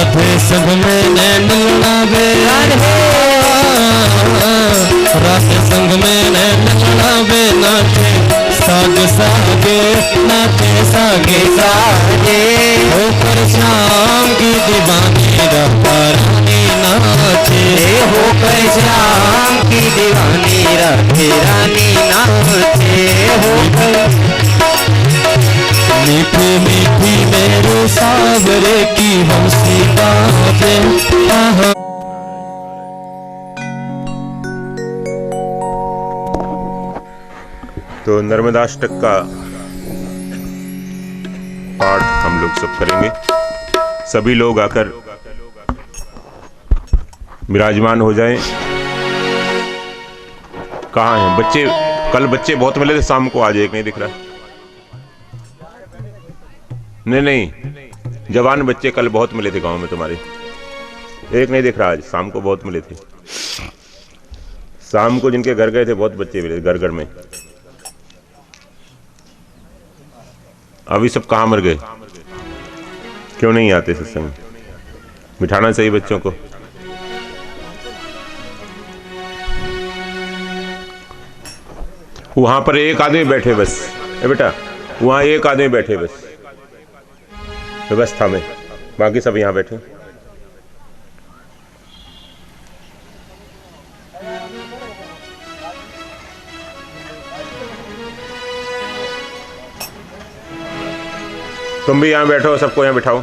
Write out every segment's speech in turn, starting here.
राधे संग में नैन लड़ावे, राधे संग में नैन लड़ावे, नाचे साग सागे, नाचे सागे सागे, होकर श्याम की दीवानी राधा रानी नाचे, होकर श्याम की दीवानी राधे रानी नाचे, होकर मीठी मीठी मेरे सावरे की हंसी बातें। तो नर्मदाष्टक का पाठ हम लोग सब करेंगे। सभी लोग आकर विराजमान हो जाएं। कहाँ हैं बच्चे? कल बच्चे बहुत मिले थे, शाम को आज एक नहीं दिख रहा। नहीं, जवान बच्चे कल बहुत मिले थे गांव में तुम्हारे, एक नहीं दिख रहा आज। शाम को बहुत मिले थे, शाम को जिनके घर गए थे बहुत बच्चे मिले घर घर में। अभी सब कहाँ मर गए? क्यों नहीं आते सत्संग? बिठाना चाहिए बच्चों को। वहां पर एक आदमी बैठे बस, बेटा वहां एक आदमी बैठे बस व्यवस्था में, बाकी सब यहां बैठे। तुम भी यहां बैठो, सबको यहां बिठाओ।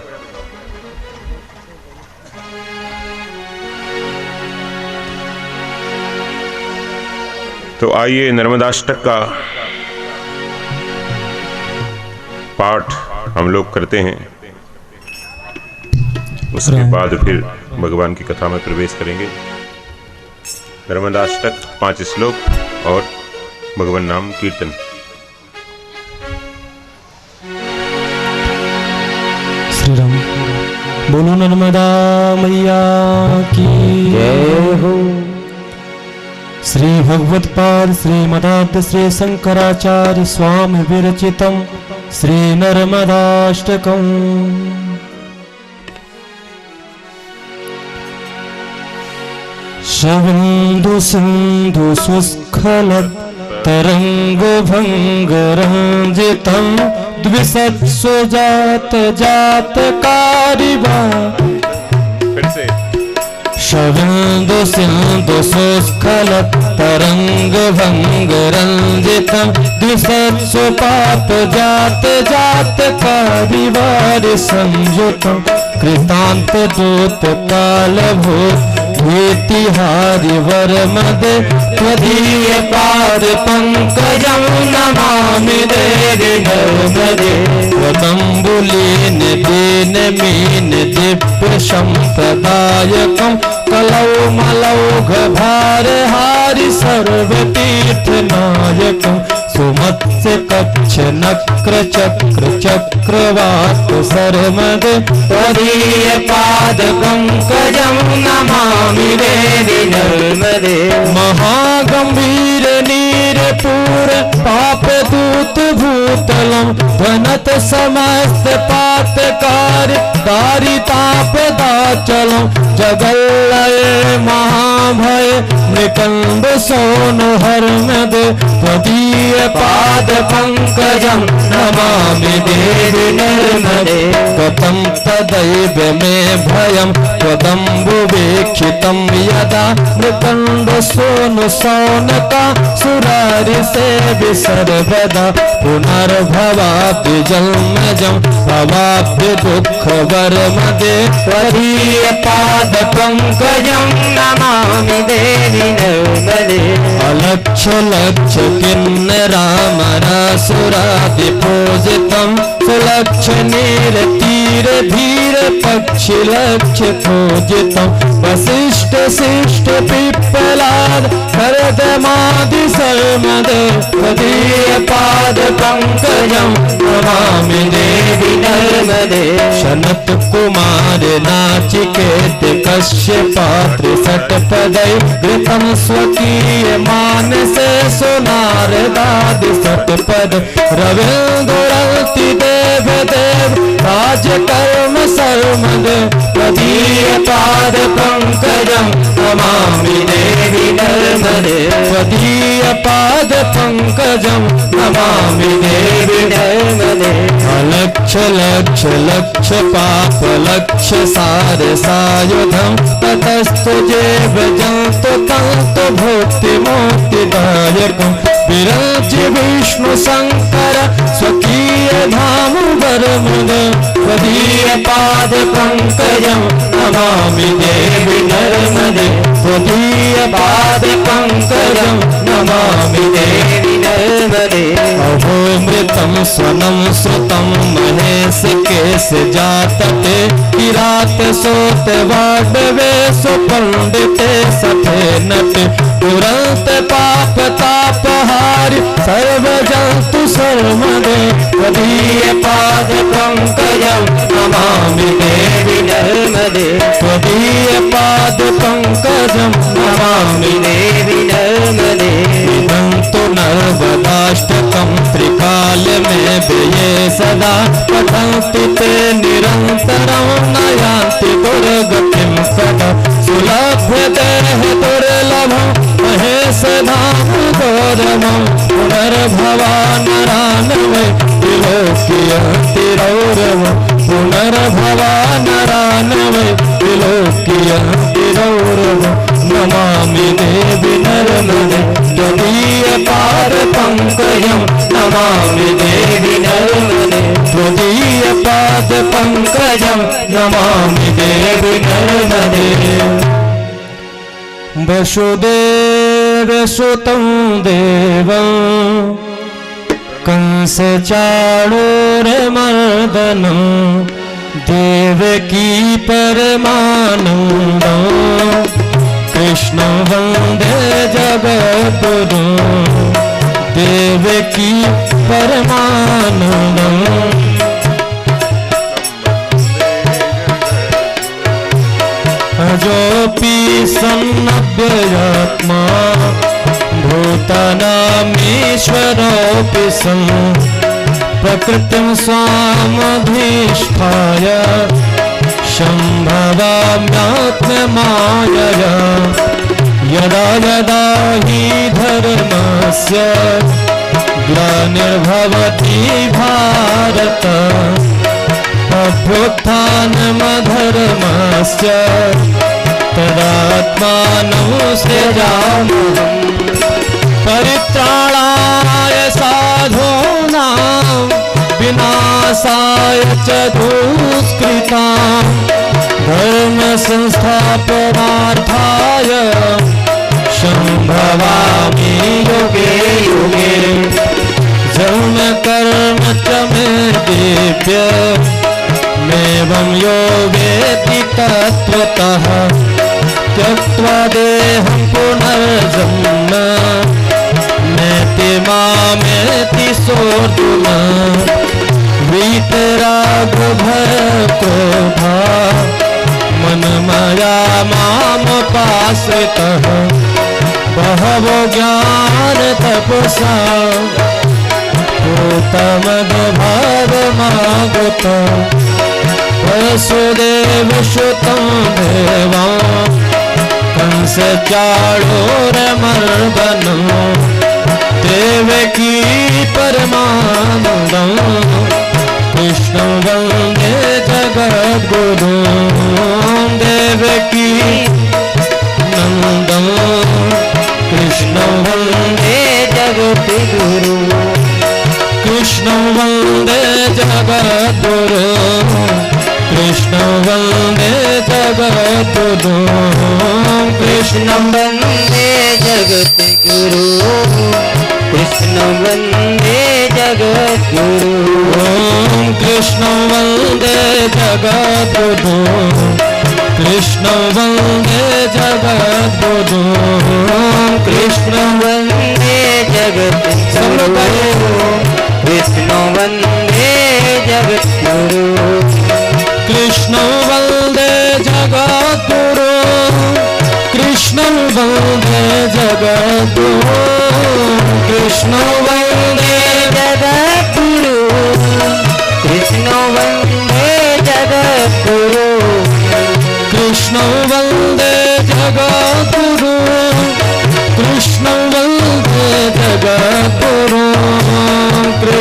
तो आइए नर्मदाष्टक का पाठ हम लोग करते हैं, उसके बाद फिर भगवान की कथा में प्रवेश करेंगे। नर्मदाष्टक 5 श्लोक और भगवान नाम कीर्तन। श्री राम। बोलो नर्मदा मैया की जय हो। श्री भगवत पाद श्रीमदाद्य श्री शंकराचार्य स्वामी विरचितम श्री नर्मदाष्टकम। शवन्दु सिन्धु सुस्खल तरंग भंग रंजितम द्विसत्सु जात जात कारिबा। फिर से शवन्दु सिन्धु सुस्खल तरंग भंग रंजितम द्विसत्सु पात जात जात कारिवार संयुतम कृतांत दूत काल भूत ीतिहारि वरमद त्वदीय पाद पंकजं नमामि देवि नर्मदे। त्वदम्बुलीन दीन मीन दिव्य संप्रदायकं कलौ मलौघ भारहारि सर्वतीर्थ नायकं सुमत्स्य कच्छ नक्र चक्र चक्रवात सरमद त्वदीय पाद पंकजं नमामि देवि नर्मदे। महागंभीर नीरपूर पाप दूत भूतलम ध्वनत समस्त पातकार दारितापदाचलम जगल्लय महाभय मृकंद सोनु हरमद त्वदीय पाद पंकजं नमामि देवि नर्मदे। कथं तदैव मे भयं त्वदम्बुवीक्षितं यदा मृकंड सोनु सौनका सुरारि सेवि सर्वदा पुनर्भवापि जन्मजं भवाप्य दुःखवर्मदे। त्वदीय पाद पंकजं नमामि देवि नर्मदे। अलक्ष्य लक्ष्य किन्नरामरासुरादि पूजितं सुलक्ष्य नीर तीर धीर पक्षि लक्ष्य पूजितं वसिष्ठ शिष्ट पिप्पलाद करदमादि सर्मद त्वदीय पाद पंकजं नमामि देवि नर्मदे। शनत कुमार नाचिकेत कश्यपात्र सटपदै घृतं स्वकीय मानसे सुनारदादि सटपद रविन्द्ररति देव देव राजकर्म सर्मद त्वदीयपादपङ्कजं नमामि देवि नर्मदे त्वदीयपादपङ्कजं नमामि देवि नर्मदे अलक्ष लक्ष लक्ष पाप लक्ष सार सायुधं ततस्तुजे व्रजन्तु तन्तु भुक्ति मुक्तिदायकं विरज्य विष्णु शंकर स्वकीय धाम वरमुद त्वदीय पाद पंकजं नमामि देवि नर्मदे त्वदीय पाद पंकजं नमामि देवि नर्मदे अहोमृतं स्वनं श्रुतं महेश केश जातते किरात सोत वाडवे सुपंडिते सफे नटे तुरंत पाप तापहारि सर्वजन्तु सर्वदे त्वदीय पाद पंकजं नमामि देवि नर्मदे त्वदीय पाद पंकजं नमामि देवि नर्मदे इदन्तु नर्मदाष्टकं त्रिकाल में व्यये सदा पठन्ति ते निरन्तरं नयान्ति दुर्गतिं सदा सुलभ्यते दुर्लभं महेश धाम गौरवं पुनर्भवानरानवै विलोक्यन्तिरौरवं पुनर्भवानरानवै विलोक्यन्तिरौरवं नमामि देवि नर्मदे त्वदीय पाद पंकजं नमामि देवि नर्मदे त्वदीय पाद पंकजं नमामि देवि नर्मदे वसुदेवसुतं देवं कंसचाणूरमर्दनं देवकी परमानन्दं कृष्णं वन्दे जगद्गुरुं देवकी परमानन्दं अजोऽपि सन्नव्ययात्मा भूतानामीश्वरोऽपि सन् प्रकृतिं स्वामधिष्ठाय सम्भवाम्यात्ममायया यदा यदा हि धर्मस्य ग्लानिर्भवति भारत अभ्युत्थानमधर्मस्य तदात्मानं सृजाम्यहम् परित्राणाय साधूनां विनाशाय च दुष्कृतां धर्म संस्थापनार्थाय सम्भवामि युगे युगे जन्म कर्म च मे दिव्य मेवं यो वेत्ति तत्त्वतः त्यक्त्वा देहं पुनर्जन्म नेति मामेति सोऽर्जुन वीतरागभयक्रोधा मनमया मामुपाश्रितः बहवो ज्ञानतपसा पूतमद्भावमागत वसुदेवसुतं देवं कंसचाणूरमर्दनं देवकी परमानन्दं कृष्णं वन्दे जगद्गुरुं देवकी नन्दं कृष्णं वन्दे जगद्गुरुं कृष्णं वन्दे जगद्गुरुं कृष्णं वन्दे जगद्गुरुं कृष्णं वन्दे जगद्गुरुं कृष्णं वन्दे जगद्गुरुं कृष्णं वन्दे जगद्गुरुं कृष्णं वन्दे जगद्गुरुं कृष्णं वन्दे जगद्गुरुं कृष्णं वन्दे जगद्गुरुं कृष्णं वन्दे जगद्गुरुं कृष्णं वन्दे जगद्गुरुं कृष्णं वन्दे जगद्गुरुं कृष्णं वन्दे जगद्गुरुं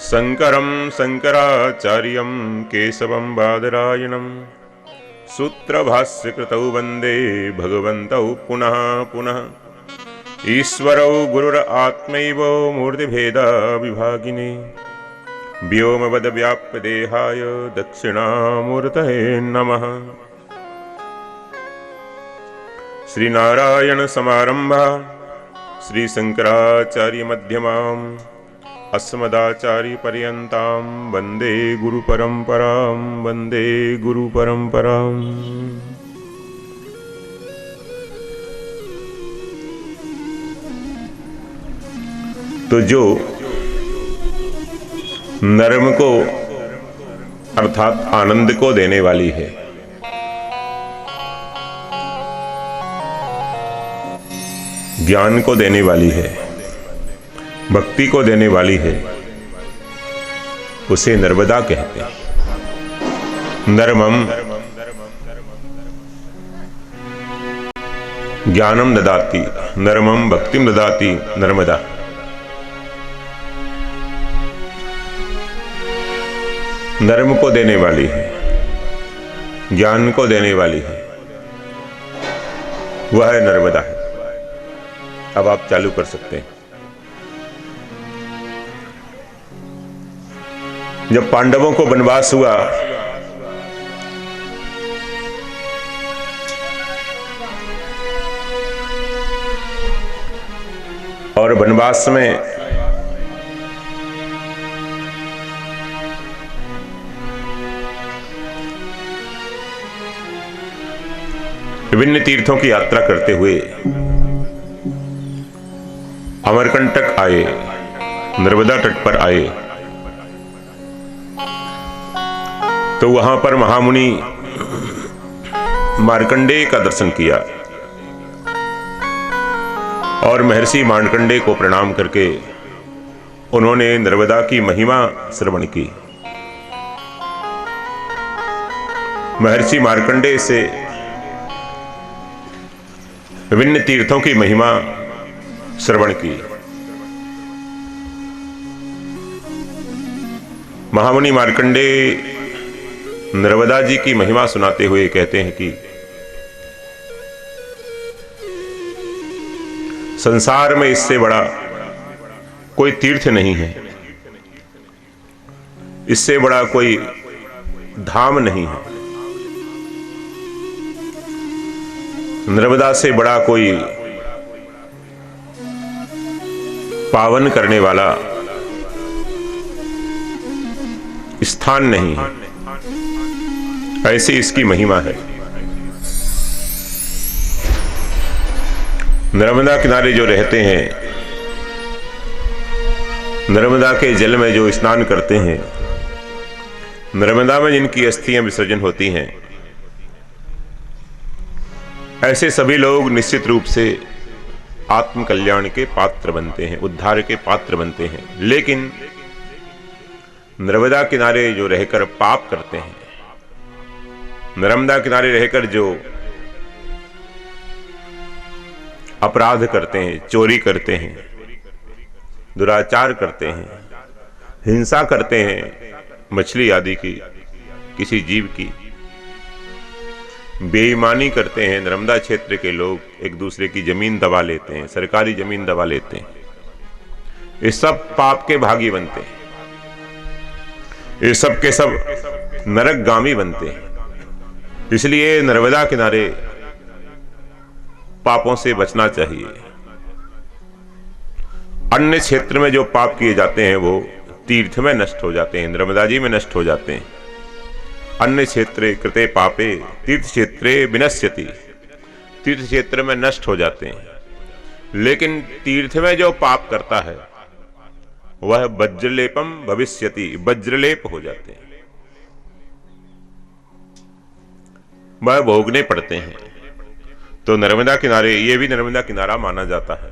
शंकरं शंकराचार्यं केशवं बादरायणं सूत्रभाष्यकृतौ वन्दे भगवन्तौ पुनः पुनः। ईश्वरौ गुरुरात्मैव मूर्तिभेदविभागिने व्योमवद्व्याप्तदेहाय दक्षिणामूर्तये नमः। श्रीनारायण समारंभा श्रीशंकराचार्य मध्यमाम् अस्मदाचार्य पर्यन्तां वन्दे गुरुपरम्परां वन्दे गुरुपरम्पराम्। तो जो नरम को अर्थात आनंद को देने वाली है, ज्ञान को देने वाली है, भक्ति को देने वाली है, उसे नर्मदा कहते हैं। नर्मम ज्ञानम ददाति, नर्मम भक्तिम ददाति नर्मदा। नर्म को देने वाली है, ज्ञान को देने वाली है, वह है नर्मदा है। अब आप चालू कर सकते हैं। जब पांडवों को वनवास हुआ और वनवास में विभिन्न तीर्थों की यात्रा करते हुए अमरकंटक आए, नर्मदा तट पर आए, तो वहां पर महामुनि मार्कंडेय का दर्शन किया और महर्षि मार्कंडेय को प्रणाम करके उन्होंने नर्मदा की महिमा श्रवण की। महर्षि मार्कंडेय से विभिन्न तीर्थों की महिमा श्रवण की। महामुनि मार्कंडेय नर्मदा जी की महिमा सुनाते हुए कहते हैं कि संसार में इससे बड़ा कोई तीर्थ नहीं है, इससे बड़ा कोई धाम नहीं है, नर्मदा से बड़ा कोई पावन करने वाला स्थान नहीं है। ऐसी इसकी महिमा है। नर्मदा किनारे जो रहते हैं, नर्मदा के जल में जो स्नान करते हैं, नर्मदा में जिनकी अस्थियां विसर्जन होती हैं, ऐसे सभी लोग निश्चित रूप से आत्म कल्याण के पात्र बनते हैं, उद्धार के पात्र बनते हैं। लेकिन नर्मदा किनारे जो रहकर पाप करते हैं, नर्मदा किनारे रहकर जो अपराध करते हैं, चोरी करते हैं, दुराचार करते हैं, हिंसा करते हैं, मछली आदि की, किसी जीव की बेईमानी करते हैं, नर्मदा क्षेत्र के लोग एक दूसरे की जमीन दबा लेते हैं, सरकारी जमीन दबा लेते हैं, ये सब पाप के भागी बनते हैं, ये सब के सब नरकगामी बनते हैं। इसलिए नर्मदा किनारे पापों से बचना चाहिए। अन्य क्षेत्र में जो पाप किए जाते हैं वो तीर्थ में नष्ट हो जाते हैं, नर्मदा जी में नष्ट हो जाते हैं। अन्य क्षेत्रे कृते पापे तीर्थ क्षेत्रे विनश्यति, तीर्थ क्षेत्र में नष्ट हो जाते हैं। लेकिन तीर्थ में जो पाप करता है वह वज्रलेपम भविष्यति, वज्रलेप हो जाते हैं, वह भोगने पड़ते हैं। तो नर्मदा किनारे, ये भी नर्मदा किनारा माना जाता है।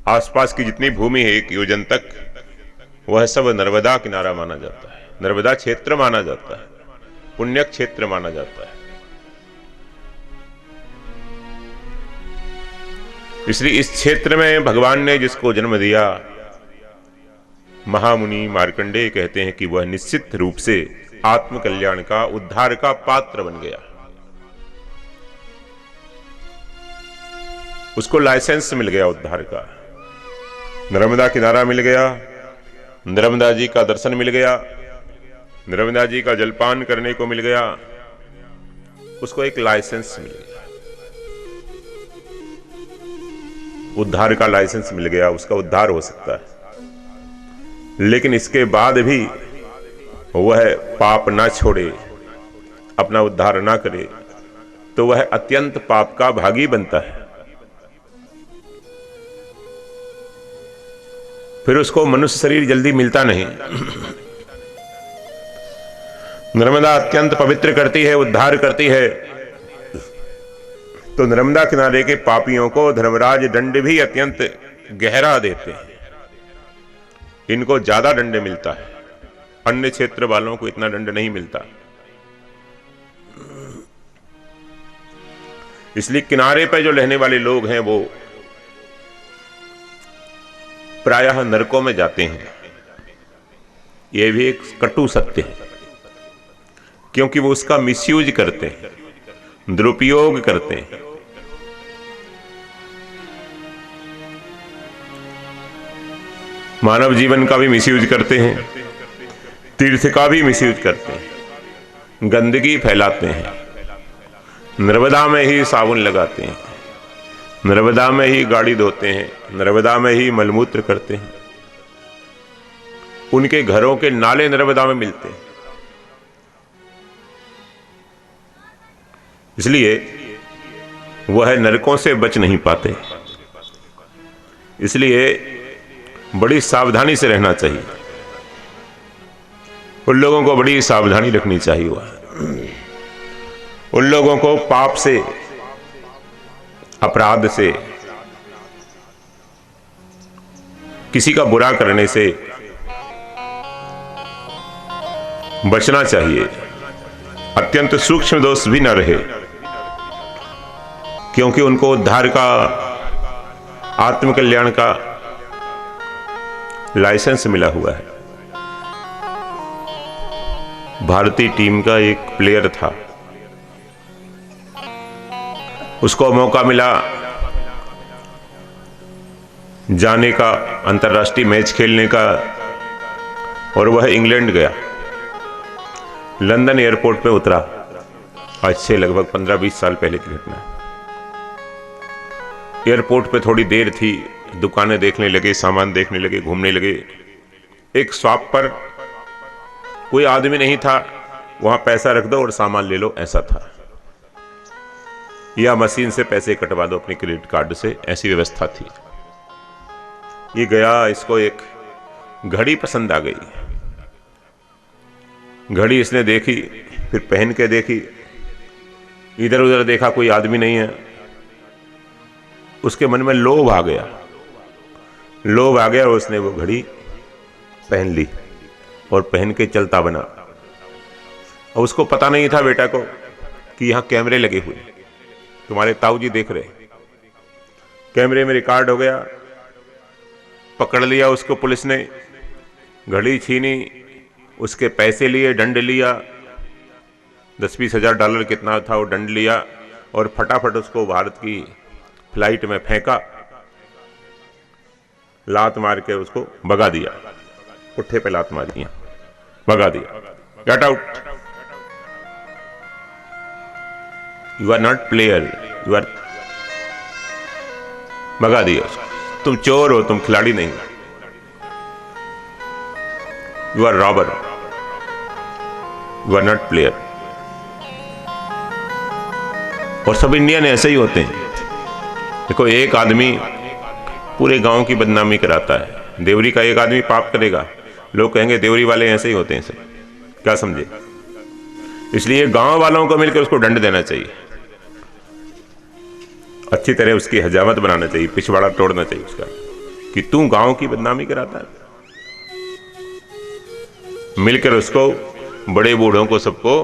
आसपास की जितनी भूमि है 1 योजन तक, वह सब नर्मदा किनारा माना जाता है, नर्मदा क्षेत्र माना जाता है, पुण्य क्षेत्र माना जाता है। इसलिए इस क्षेत्र में भगवान ने जिसको जन्म दिया महामुनि मार्कंडेय कहते हैं कि वह निश्चित रूप से आत्मकल्याण का, उद्धार का पात्र बन गया। उसको लाइसेंस मिल गया उद्धार का, नर्मदा किनारा मिल गया, नर्मदा जी का दर्शन मिल गया, नर्मदा जी का जलपान करने को मिल गया, उसको एक लाइसेंस मिल गया, उद्धार का लाइसेंस मिल गया, उसका उद्धार हो सकता है। लेकिन इसके बाद भी वह पाप ना छोड़े, अपना उद्धार ना करे, तो वह अत्यंत पाप का भागी बनता है। फिर उसको मनुष्य शरीर जल्दी मिलता नहीं। नर्मदा अत्यंत पवित्र करती है, उद्धार करती है, तो नर्मदा किनारे के पापियों को धर्मराज दंड भी अत्यंत गहरा देते हैं। इनको ज्यादा दंड मिलता है, अन्य क्षेत्र वालों को इतना दंड नहीं मिलता। इसलिए किनारे पर जो रहने वाले लोग हैं वो प्रायः नरकों में जाते हैं। यह भी एक कटु सत्य है, क्योंकि वो उसका मिसयूज करते हैं, दुरुपयोग करते हैं। मानव जीवन का भी मिसयूज करते हैं, तीर्थ का भी मिसयूज करते हैं, गंदगी फैलाते हैं, नर्मदा में ही साबुन लगाते हैं, नर्मदा में ही गाड़ी धोते हैं, नर्मदा में ही मलमूत्र करते हैं। उनके घरों के नाले नर्मदा में मिलते हैं। इसलिए वह नरकों से बच नहीं पाते। इसलिए बड़ी सावधानी से रहना चाहिए, उन लोगों को बड़ी सावधानी रखनी चाहिए। उन लोगों को पाप से, अपराध से, किसी का बुरा करने से बचना चाहिए। अत्यंत सूक्ष्म दोष भी न रहे, क्योंकि उनको उद्धार का, आत्मकल्याण का लाइसेंस मिला हुआ है। भारतीय टीम का एक प्लेयर था, उसको मौका मिला जाने का, अंतर्राष्ट्रीय मैच खेलने का, और वह इंग्लैंड गया। लंदन एयरपोर्ट पे उतरा। आज से लगभग 15-20 साल पहले की घटना। एयरपोर्ट पे थोड़ी देर थी, दुकानें देखने लगे, सामान देखने लगे, घूमने लगे। एक शॉप पर कोई आदमी नहीं था, वहां पैसा रख दो और सामान ले लो, ऐसा था। या मशीन से पैसे कटवा दो अपने क्रेडिट कार्ड से, ऐसी व्यवस्था थी। ये गया, इसको एक घड़ी पसंद आ गई। घड़ी इसने देखी, फिर पहन के देखी, इधर उधर देखा, कोई आदमी नहीं है। उसके मन में लोभ आ गया, लोभ आ गया और उसने वो घड़ी पहन ली और पहन के चलता बना। और उसको पता नहीं था बेटा को कि यहां कैमरे लगे हुए, तुम्हारे ताऊ जी देख रहे। कैमरे में रिकॉर्ड हो गया, पकड़ लिया उसको पुलिस ने, घड़ी छीनी, उसके पैसे लिए, दंड लिया, 10-20 हजार डॉलर कितना था वो दंड लिया, और फटाफट उसको भारत की फ्लाइट में फेंका, लात मार के उसको भगा दिया, पुट्ठे पे लात मार दिया, भगा दिया, get out, you are not player, you are, भगा दिया उसको। तुम चोर हो, तुम खिलाड़ी नहीं, you are robber, you are not player. और सब इंडियन ऐसे ही होते हैं। देखो, एक आदमी पूरे गांव की बदनामी कराता है। देवरी का एक आदमी पाप करेगा, लोग कहेंगे देवरी वाले ऐसे ही होते हैं सब, क्या समझे। इसलिए गांव वालों को मिलकर उसको दंड देना चाहिए, अच्छी तरह उसकी हजामत बनाना चाहिए, पिछवाड़ा तोड़ना चाहिए उसका, कि तू गांव की बदनामी कराता है। मिलकर उसको, बड़े बूढ़ों को, सबको,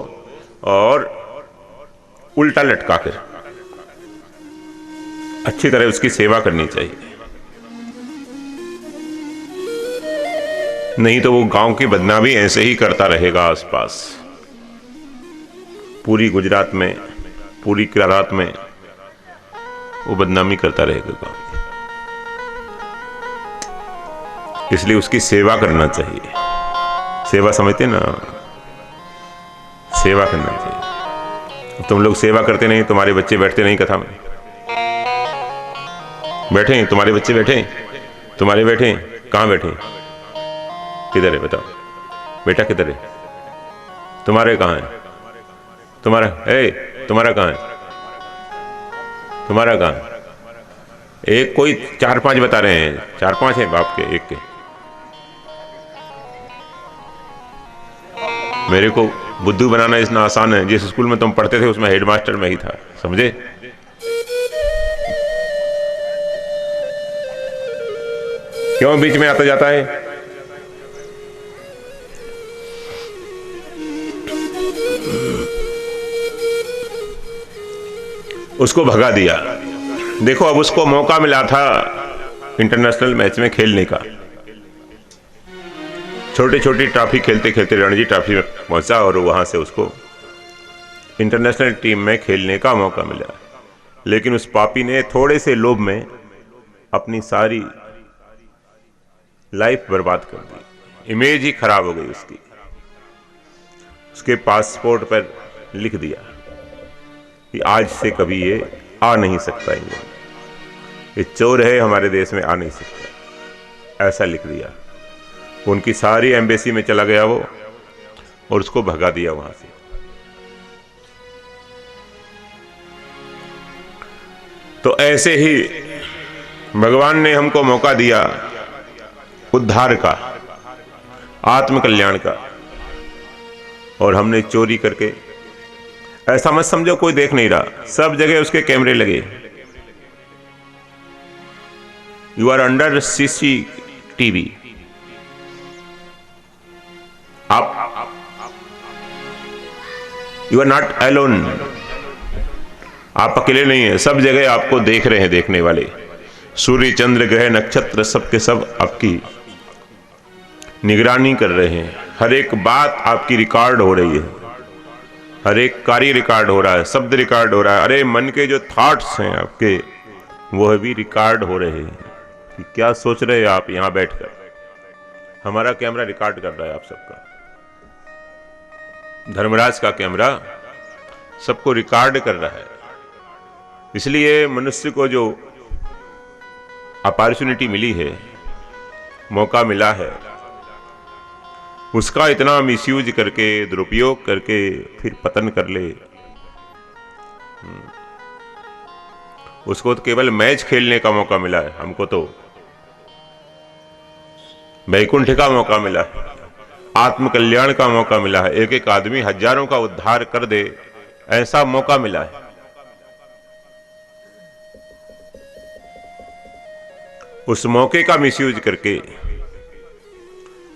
और उल्टा लटका कर अच्छी तरह उसकी सेवा करनी चाहिए। नहीं तो वो गांव की बदनामी ऐसे ही करता रहेगा आसपास, पूरी गुजरात में, पूरी केरल में वो बदनामी करता रहेगा गांव की। इसलिए उसकी सेवा करना चाहिए। सेवा समझते ना, सेवा करना चाहिए। तुम लोग सेवा करते नहीं, तुम्हारे बच्चे बैठते नहीं कथा में। बैठे तुम्हारे बच्चे, बैठे तुम्हारे, बैठे कहां बैठे, किधर है बताओ, बेटा किधर है, तुम्हारे कहां है, तुम्हारा तुम्हारा कहां है, तुम्हारा कहां है? एक कोई 4-5 बता रहे हैं, 4-5 हैं बाप के, एक के। मेरे को बुद्धू बनाना इतना आसान है। जिस स्कूल में तुम पढ़ते थे उसमें हेडमास्टर में ही था, समझे? क्यों बीच में आता जाता है? उसको भगा दिया। देखो अब उसको मौका मिला था इंटरनेशनल मैच में खेलने का। छोटी छोटी ट्रॉफी खेलते खेलते रणजी ट्रॉफी में पहुंचा और वहां से उसको इंटरनेशनल टीम में खेलने का मौका मिला। लेकिन उस पापी ने थोड़े से लोभ में अपनी सारी लाइफ बर्बाद कर दी। इमेज ही खराब हो गई उसकी। उसके पासपोर्ट पर लिख दिया कि आज से कभी ये आ नहीं सकता, ये चोर है, हमारे देश में आ नहीं सकता, ऐसा लिख दिया। उनकी सारी एम्बेसी में चला गया वो और उसको भगा दिया वहां से। तो ऐसे ही भगवान ने हमको मौका दिया उद्धार का, आत्मकल्याण का, और हमने चोरी करके, ऐसा मत समझो कोई देख नहीं रहा, सब जगह उसके कैमरे लगे। You are under CCTV। आप यू आर नॉट अलोन, आप अकेले नहीं हैं, सब जगह आपको देख रहे हैं देखने वाले। सूर्य, चंद्र, ग्रह, नक्षत्र सबके सब आपकी निगरानी कर रहे हैं। हर एक बात आपकी रिकॉर्ड हो रही है, हर एक कार्य रिकॉर्ड हो रहा है, शब्द रिकॉर्ड हो रहा है। अरे मन के जो थॉट्स हैं आपके, वह भी रिकॉर्ड हो रहे हैं कि क्या सोच रहे हैं आप यहां बैठकर। हमारा कैमरा रिकॉर्ड कर रहा है आप सबका, धर्मराज का कैमरा सबको रिकॉर्ड कर रहा है। इसलिए मनुष्य को जो अपॉर्चुनिटी मिली है, मौका मिला है, उसका इतना मिसयूज करके, दुरुपयोग करके फिर पतन कर ले। उसको तो केवल मैच खेलने का मौका मिला है, हमको तो वैकुंठ का मौका मिला है, आत्मकल्याण का मौका मिला है। एक एक आदमी हजारों का उद्धार कर दे, ऐसा मौका मिला है। उस मौके का मिसयूज करके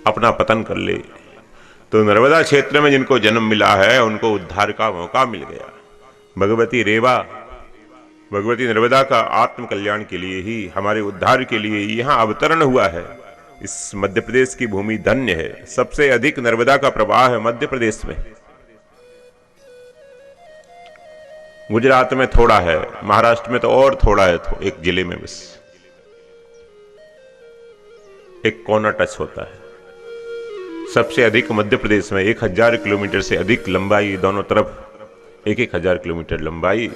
अपना पतन कर ले, तो नर्मदा क्षेत्र में जिनको जन्म मिला है उनको उद्धार का मौका मिल गया। भगवती रेवा, भगवती नर्मदा का आत्म कल्याण के लिए ही, हमारे उद्धार के लिए ही यहां अवतरण हुआ है। इस मध्य प्रदेश की भूमि धन्य है, सबसे अधिक नर्मदा का प्रवाह है मध्य प्रदेश में। गुजरात में थोड़ा है, महाराष्ट्र में तो और थोड़ा है, तो एक जिले में बस एक कोना टच होता है। सबसे अधिक मध्य प्रदेश में 1000 किलोमीटर से अधिक लंबाई, दोनों तरफ 1000 किलोमीटर लंबाई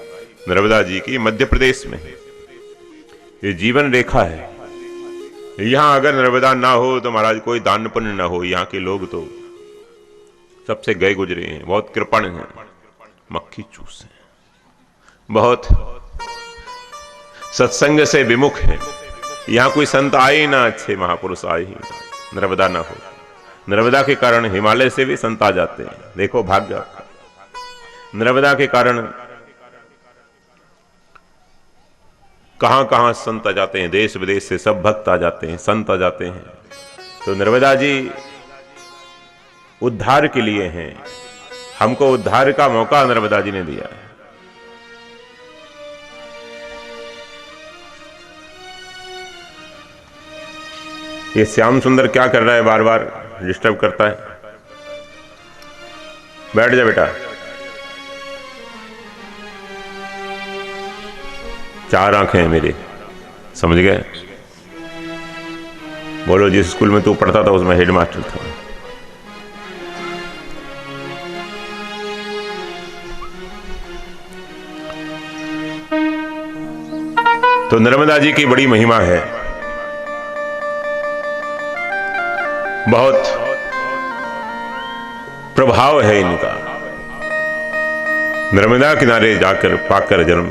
नर्मदा जी की मध्य प्रदेश में है। ये जीवन रेखा है। यहां अगर नर्मदा ना हो तो महाराज कोई दान पुण्य ना हो। यहाँ के लोग तो सबसे गए गुजरे हैं, बहुत कृपण हैं, मक्खी चूस हैं, बहुत सत्संग से विमुख हैं। यहाँ कोई संत आए ही ना, अच्छे महापुरुष आए ही ना, नर्मदा ना हो। नर्मदा के कारण हिमालय से भी संत आ जाते हैं। देखो भाग्य आपका, नर्मदा के कारण कहां कहां संत आ जाते हैं, देश विदेश से सब भक्त आ जाते हैं, संत आ जाते हैं। तो नर्मदा जी उद्धार के लिए हैं, हमको उद्धार का मौका नर्मदा जी ने दिया है। ये श्याम सुंदर क्या कर रहा है, बार बार डिस्टर्ब करता है। बैठ जा बेटा। 4 आंखें हैं मेरे, समझ गए? बोलो, जिस स्कूल में तू पढ़ता था उसमें हेडमास्टर था। तो नर्मदा जी की बड़ी महिमा है, बहुत प्रभाव है इनका। नर्मदा किनारे जाकर पाकर जन्म,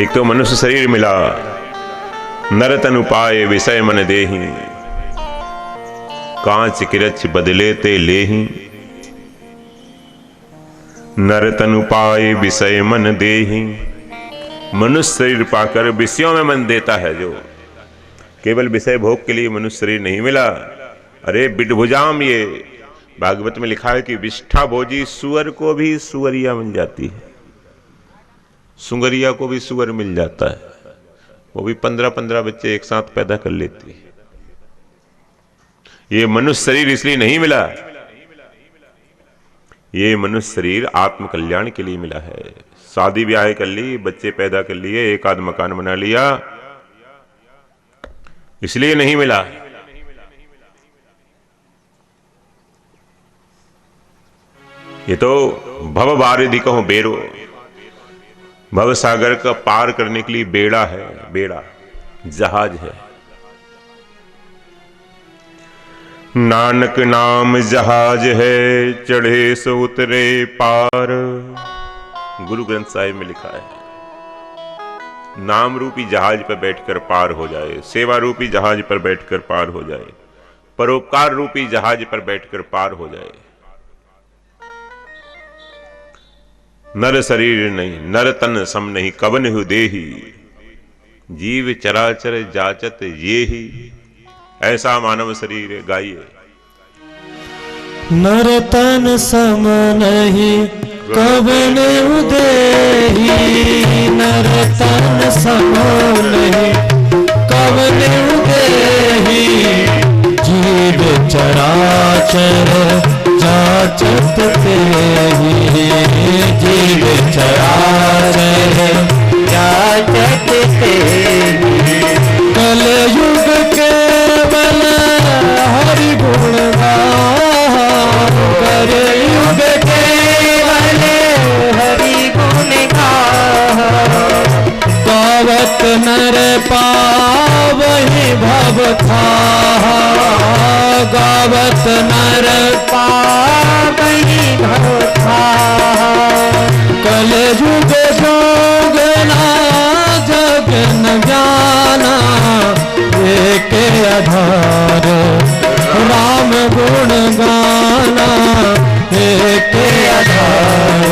एक तो मनुष्य शरीर मिला, नर तनु पाए विषय मन देहि, कांच किरच बदले ते लेहि। नर तनु पाए विषय मन देहि, मनुष्य शरीर पाकर विषयों में मन देता है जो। केवल विषय भोग के लिए मनुष्य शरीर नहीं मिला। अरे बिडभुजाम, ये भागवत में लिखा है कि विष्ठा भोजी सुअर को भी सुअरिया मिल जाती है, सुंगरिया को भी सुअर मिल जाता है, वो भी 15-15 बच्चे एक साथ पैदा कर लेती है। ये मनुष्य शरीर इसलिए नहीं मिला, ये मनुष्य शरीर आत्म कल्याण के लिए मिला है। शादी ब्याह कर ली, बच्चे पैदा कर लिए, एक आध मकान बना लिया, इसलिए नहीं मिला। ये तो भव बारिधि कहो बेरो, भव सागर का पार करने के लिए बेड़ा है, बेड़ा जहाज है। नानक नाम जहाज है, चढ़े सो उतरे पार। गुरु ग्रंथ साहिब में लिखा है, नाम रूपी जहाज पर बैठकर पार हो जाए, सेवा रूपी जहाज पर बैठकर पार हो जाए, परोपकार रूपी जहाज पर बैठकर पार हो जाए। नर शरीर नहीं, नर तन सम नहीं, कवन हु देही, जीव चराचर जाचत ये ही। ऐसा मानव शरीर गाइए। नर तन सम नहीं, कवन हु देही, नर तन सम नहीं, कवन हु देही, जीव चराचर जाचत तेहि, जीव चराचर जाचत तेहि। कलयुग केवल हरि गुण गान, कलयुग केवल हरि गुण गान, गावत नर पावहि भव थाह, गावत नर पावहि भव थाह। कलयुग जोगना जगन जाना, एक आधार राम गुण गाना, एक आधार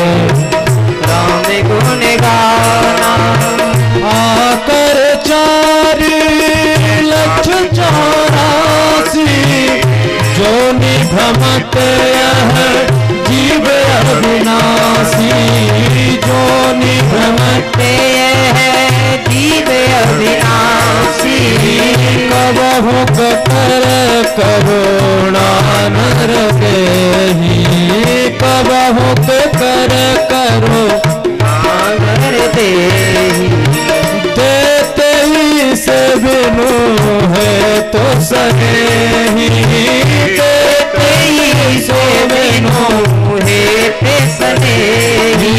राम गुण गाना। आकर 4,84,000 जोनि भ्रमत यह जीव अविनाशी, जोनि भ्रमत यह जीव अविनाशी। कबहु कर करुणा नर देहि, कबहु कर करुणा नर देहि। देते ही से बिनु है तो सनेही, देते ही से बिनु है ते सनेही।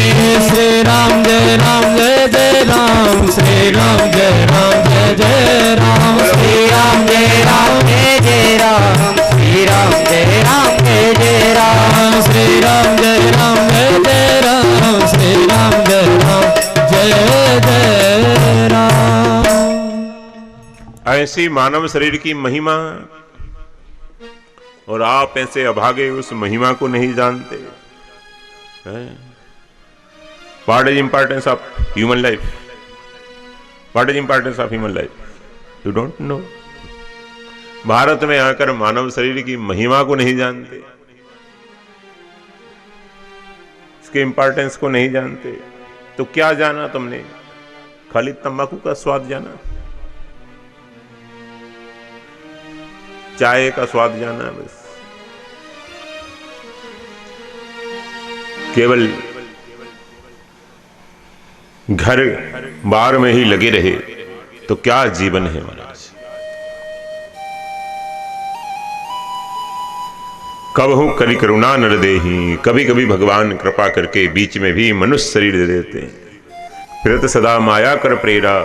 श्री राम जय राम जय जय राम, श्री राम जय राम जय जय राम, श्री राम जय राम जय जय राम, श्री राम जय राम जय जय राम, श्री राम जय राम जय जय राम, श्री राम जय राम जय जय राम। ऐसी मानव शरीर की महिमा, और आप ऐसे अभागे उस महिमा को नहीं जानते। What is importance of human life? What is importance of human life? You don't know. Bharat में आकर मानव शरीर की महिमा को नहीं जानते, इसके इंपॉर्टेंस को नहीं जानते, तो क्या जाना तुमने? खाली तंबाकू का स्वाद जाना। चाय का स्वाद जाना बस। केवल घर बार में ही लगे रहे तो क्या जीवन है महाराज। कबहू करी करुणा नर देहि, कभी कभी भगवान कृपा करके बीच में भी मनुष्य शरीर दे देते हैं। फिरत सदा माया कर प्रेरा,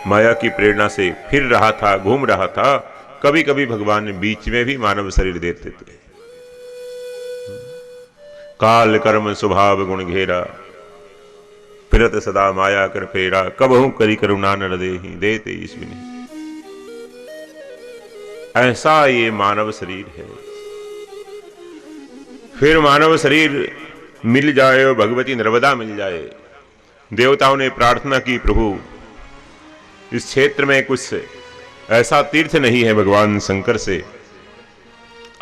माया की प्रेरणा से फिर रहा था, घूम रहा था, कभी कभी भगवान बीच में भी मानव शरीर देते थे। काल कर्म स्वभाव गुण घेरा, फिरत सदा माया कर फेरा, कबहू करी करुणा नर देहि, देते ईश्वर। ऐसा ये मानव शरीर है। फिर मानव शरीर मिल जाए और भगवती नर्मदा मिल जाए। देवताओं ने प्रार्थना की, प्रभु इस क्षेत्र में कुछ ऐसा तीर्थ नहीं है भगवान शंकर से,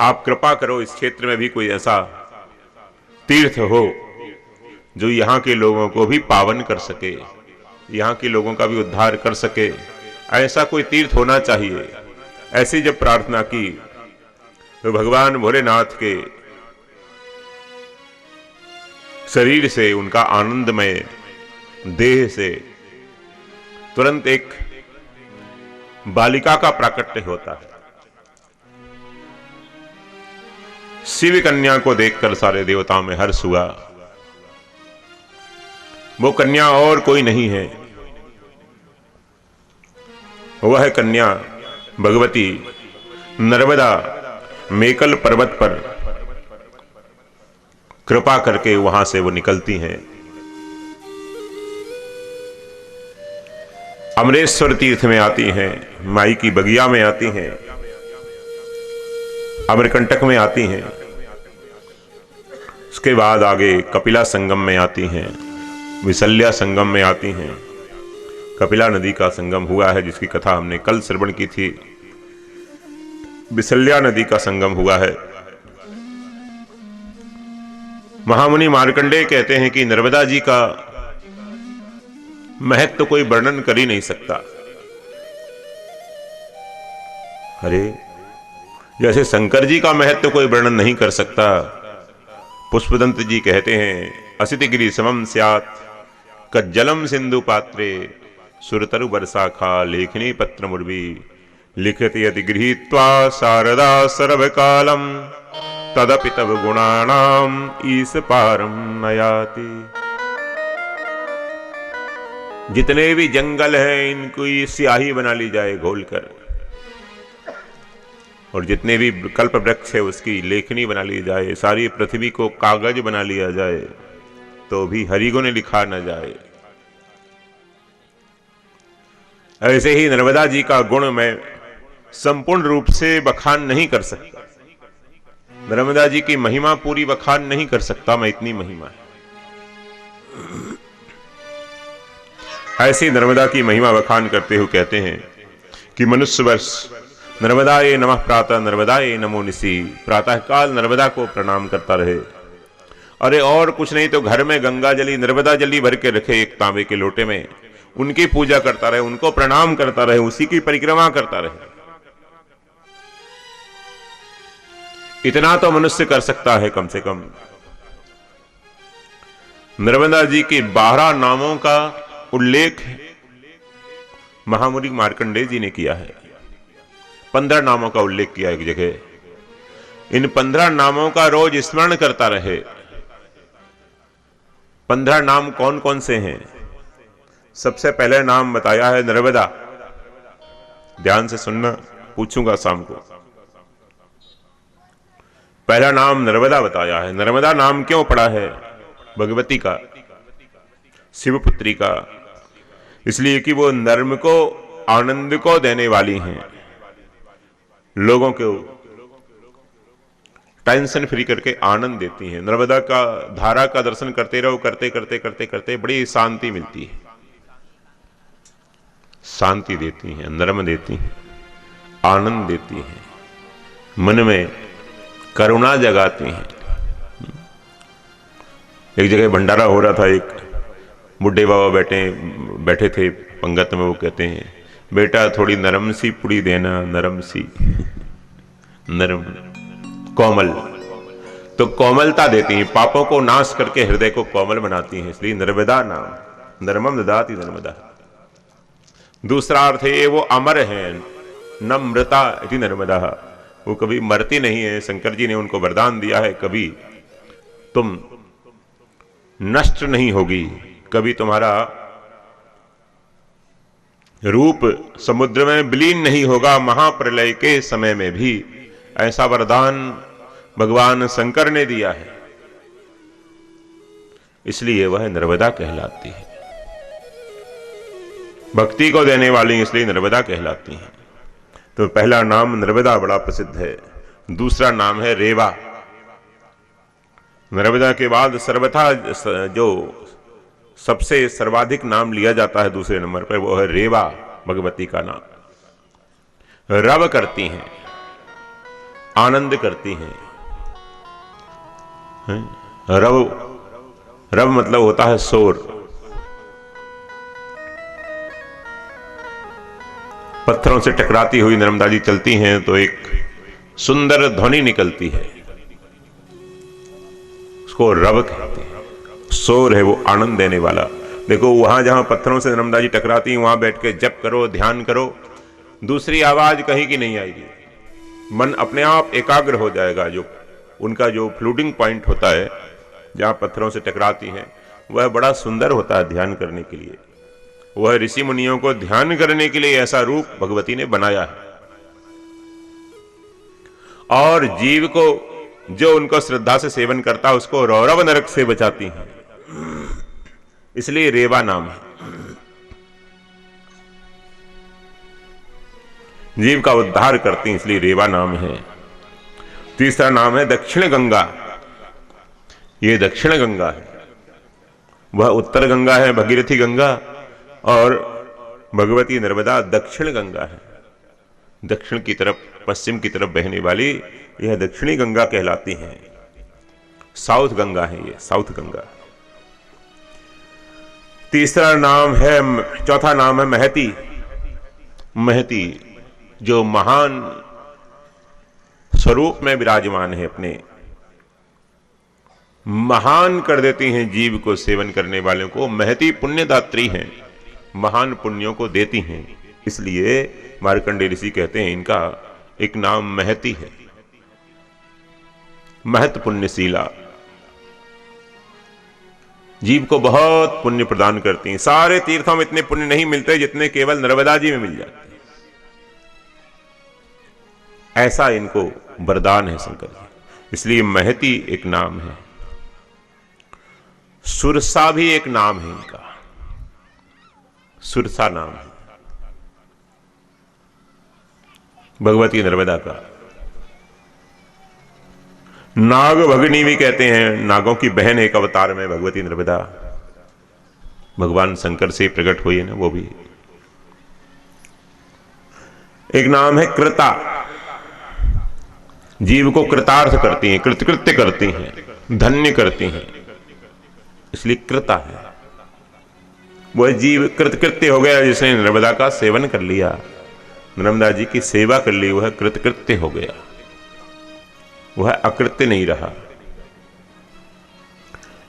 आप कृपा करो इस क्षेत्र में भी कोई ऐसा तीर्थ हो जो यहाँ के लोगों को भी पावन कर सके, यहाँ के लोगों का भी उद्धार कर सके, ऐसा कोई तीर्थ होना चाहिए। ऐसी जब प्रार्थना की तो भगवान भोलेनाथ के शरीर से, उनका आनंदमय देह से तुरंत एक बालिका का प्राकट्य होता है। शिव कन्या को देखकर सारे देवताओं में हर्ष हुआ। वो कन्या और कोई नहीं है, वह कन्या भगवती नर्मदा मेकल पर्वत पर कृपा करके वहां से वो निकलती हैं। अमरेश्वर तीर्थ में आती हैं, माई की बगिया में आती हैं, अमरकंटक में आती हैं, उसके बाद आगे कपिला संगम में आती हैं, विशल्या संगम में आती हैं। कपिला नदी का संगम हुआ है जिसकी कथा हमने कल श्रवण की थी। विशल्या नदी का संगम हुआ है। महामुनि मार्कंडेय कहते हैं कि नर्मदा जी का महत्व तो कोई वर्णन कर ही नहीं सकता। अरे जैसे शंकर जी का महत्व कोई वर्णन नहीं कर सकता, पुष्पदंत जी कहते हैं असितगिरि समम स्यात् कज्जलम सिंधु पात्रे सुरतरु वर्षाखा लेखनी पत्र मुर्वी लिखति यदि गृहीत्वा शारदा सर्वकालम तदपि तव गुणानाम ईश पारम नयाति। जितने भी जंगल है इनको स्याही बना ली जाए घोलकर, और जितने भी कल्प वृक्ष है उसकी लेखनी बना ली जाए, सारी पृथ्वी को कागज बना लिया जाए, तो भी हरिगुण लिखा न जाए। ऐसे ही नर्मदा जी का गुण मैं संपूर्ण रूप से बखान नहीं कर सकता, नर्मदा जी की महिमा पूरी बखान नहीं कर सकता मैं, इतनी महिमा है। ऐसी नर्मदा की महिमा बखान करते हुए कहते हैं कि मनुष्य वर्ष नर्मदाये नमः प्रातः नर्मदाये नमो निशि, प्रातः काल नर्मदा को प्रणाम करता रहे। अरे और कुछ नहीं तो घर में गंगा जली नर्मदा जली भर के रखे एक तांबे के लोटे में, उनकी पूजा करता रहे, उनको प्रणाम करता रहे, उसी की परिक्रमा करता रहे। इतना तो मनुष्य कर सकता है कम से कम। नर्मदा जी के 12 नामों का उल्लेख महामुनि मार्कंडेय जी ने किया है। 15 नामों का उल्लेख किया एक जगह। इन 15 नामों का रोज स्मरण करता रहे। 15 नाम कौन कौन से हैं? सबसे पहले नाम बताया है नर्मदा। ध्यान से सुनना, पूछूंगा शाम को। पहला नाम नर्मदा बताया है। नर्मदा नाम क्यों पड़ा है? भगवती का, शिवपुत्री का, इसलिए कि वो नर्म को, आनंद को देने वाली हैं। लोगों को टेंशन फ्री करके आनंद देती हैं। नर्मदा का धारा का दर्शन करते रहो, करते करते करते करते बड़ी शांति मिलती है। शांति देती हैं, नर्म देती हैं, आनंद देती हैं, मन में करुणा जगाती हैं। एक जगह भंडारा हो रहा था, एक बुढ़े बाबा बैठे थे पंगत में। वो कहते हैं, बेटा थोड़ी नरम सी पुड़ी देना, नरम सी। नरम, कोमल, तो कोमलता देती हैं, पापों को नाश करके हृदय को कोमल बनाती हैं, इसलिए नर्मदा नाम, नर्मम ददाति नर्मदा। दूसरा अर्थ है वो अमर है, नम्रता इति नर्मदा, वो कभी मरती नहीं है। शंकर जी ने उनको वरदान दिया है, कभी तुम नष्ट नहीं होगी, कभी तुम्हारा रूप समुद्र में विलीन नहीं होगा महाप्रलय के समय में भी। ऐसा वरदान भगवान शंकर ने दिया है, इसलिए वह नर्मदा कहलाती है। भक्ति को देने वाली इसलिए नर्मदा कहलाती हैं। तो पहला नाम नर्मदा बड़ा प्रसिद्ध है। दूसरा नाम है रेवा। नर्मदा के बाद सर्वथा जो सबसे सर्वाधिक नाम लिया जाता है दूसरे नंबर पर, वो है रेवा, भगवती का नाम। रव करती हैं, आनंद करती हैं। रव, रव मतलब होता है शोर। पत्थरों से टकराती हुई नर्मदा जी चलती हैं तो एक सुंदर ध्वनि निकलती है, उसको रव कहते हैं। शोर है वो, आनंद देने वाला। देखो वहां जहां पत्थरों से नर्मदा जी टकराती हैं, वहां बैठ के जप करो, ध्यान करो, दूसरी आवाज कहीं की नहीं आएगी, मन अपने आप एकाग्र हो जाएगा। जो उनका जो फ्लूटिंग पॉइंट होता है जहां पत्थरों से टकराती हैं, वह बड़ा सुंदर होता है ध्यान करने के लिए। वह ऋषि मुनियों को ध्यान करने के लिए ऐसा रूप भगवती ने बनाया है। और जीव को जो उनको श्रद्धा से सेवन करता है उसको रौरव नरक से बचाती हैं, इसलिए रेवा नाम है। जीव का उद्धार करती हैं, इसलिए रेवा नाम है। तीसरा नाम है दक्षिण गंगा। ये दक्षिण गंगा है, वह उत्तर गंगा है भगीरथी गंगा, और भगवती नर्मदा दक्षिण गंगा है। दक्षिण की तरफ, पश्चिम की तरफ बहने वाली यह दक्षिणी गंगा कहलाती हैं। साउथ गंगा है ये, साउथ गंगा। तीसरा नाम है, चौथा नाम है महती। महती जो महान स्वरूप में विराजमान है, अपने महान कर देती हैं जीव को, सेवन करने वालों को। महती पुण्यदात्री हैं, महान पुण्यों को देती हैं, इसलिए मार्कंडेय ऋषि कहते हैं इनका एक नाम महती है। महत पुण्यशीला, जीव को बहुत पुण्य प्रदान करती हैं। सारे तीर्थों में इतने पुण्य नहीं मिलते जितने केवल नर्मदा जी में मिल जाते हैं। ऐसा इनको वरदान है शंकर जी, इसलिए महती एक नाम है। सुरसा भी एक नाम है इनका, सुरसा नाम है भगवती नर्मदा का। नाग भगनी भी कहते हैं, नागों की बहन एक अवतार में भगवती नर्मदा भगवान शंकर से प्रकट हुई है ना, वो भी। एक नाम है कृता। जीव को कृतार्थ करती हैं, कृतकृत्य करती हैं, धन्य करती हैं, इसलिए कृता है। वह जीव कृतकृत्य हो गया जिसने नर्मदा का सेवन कर लिया, नर्मदा जी की सेवा कर ली, वह कृतकृत्य हो गया, वह अकृत्य नहीं रहा।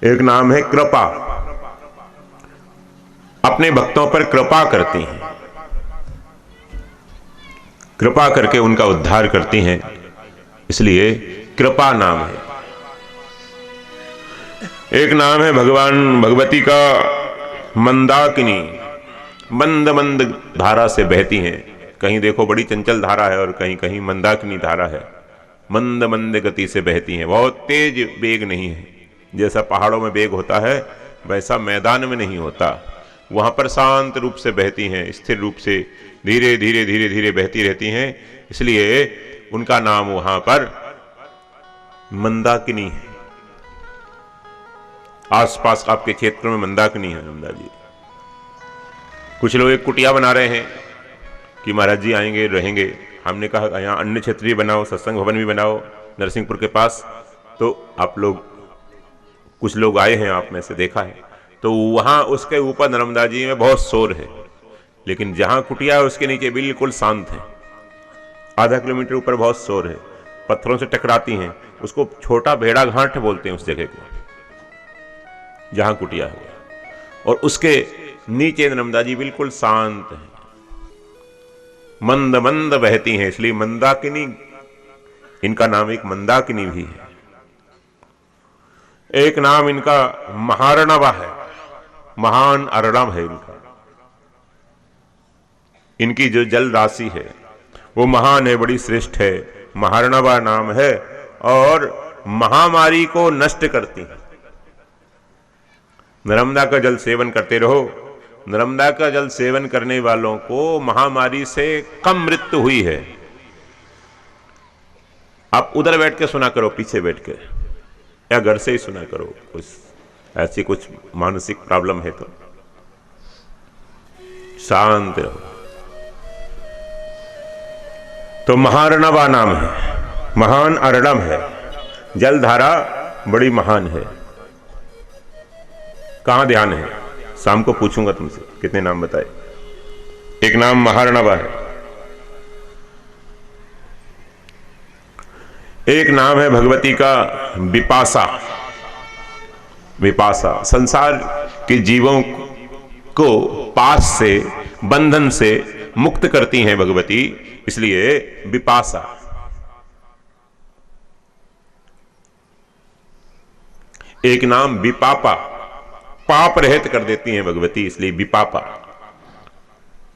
एक नाम है कृपा। अपने भक्तों पर कृपा करती हैं, कृपा करके उनका उद्धार करती हैं, इसलिए कृपा नाम है। एक नाम है भगवान भगवती का मंदाकिनी। मंद मंद धारा से बहती हैं, कहीं देखो बड़ी चंचल धारा है और कहीं कहीं मंदाकिनी धारा है। मंद मंद गति से बहती हैं, बहुत तेज वेग नहीं है। जैसा पहाड़ों में वेग होता है वैसा मैदान में नहीं होता। वहां पर शांत रूप से बहती हैं, स्थिर रूप से धीरे धीरे धीरे धीरे बहती रहती हैं, इसलिए उनका नाम वहां पर मंदाकिनी है। आसपास आपके क्षेत्र में मंदाकिनी है नर्मदा जी। कुछ लोग एक कुटिया बना रहे हैं कि महाराज जी आएंगे रहेंगे। हमने कहा यहाँ अन्य क्षेत्रीय बनाओ, सत्संग भवन भी बनाओ नरसिंहपुर के पास। तो आप लोग, कुछ लोग आए हैं, आप में से देखा है, तो वहाँ उसके ऊपर नर्मदा जी में बहुत शोर है, लेकिन जहाँ कुटिया है उसके नीचे बिल्कुल शांत है। आधा किलोमीटर ऊपर बहुत शोर है, पत्थरों से टकराती हैं, उसको छोटा भेड़ा घाट बोलते हैं उस जगह को जहां कुटिया हुआ। और उसके नीचे नर्मदा जी बिल्कुल शांत है, मंद मंद बहती हैं, इसलिए मंदाकिनी, इनका नाम एक मंदाकिनी भी है। एक नाम इनका महारणवा है, महान अरणव है इनका। इनकी जो जल राशि है वो महान है, बड़ी श्रेष्ठ है, महारणवा नाम है, और महामारी को नष्ट करती है। नर्मदा का जल सेवन करते रहो, नर्मदा का जल सेवन करने वालों को महामारी से कम मृत्यु हुई है। आप उधर बैठ के सुना करो, पीछे बैठ के, या घर से ही सुना करो, कुछ ऐसी कुछ मानसिक प्रॉब्लम है तो शांत रहो। तो महारणवा नाम है, महान अरणव है, जलधारा बड़ी महान है। कहां ध्यान है? शाम को पूछूंगा तुमसे कितने नाम बताए। एक नाम महारणवा है, एक नाम है भगवती का विपासा। विपासा संसार के जीवों को पास से, बंधन से मुक्त करती हैं भगवती, इसलिए विपासा। एक नाम विपापा, पाप रहित कर देती हैं भगवती, इसलिए विपापा।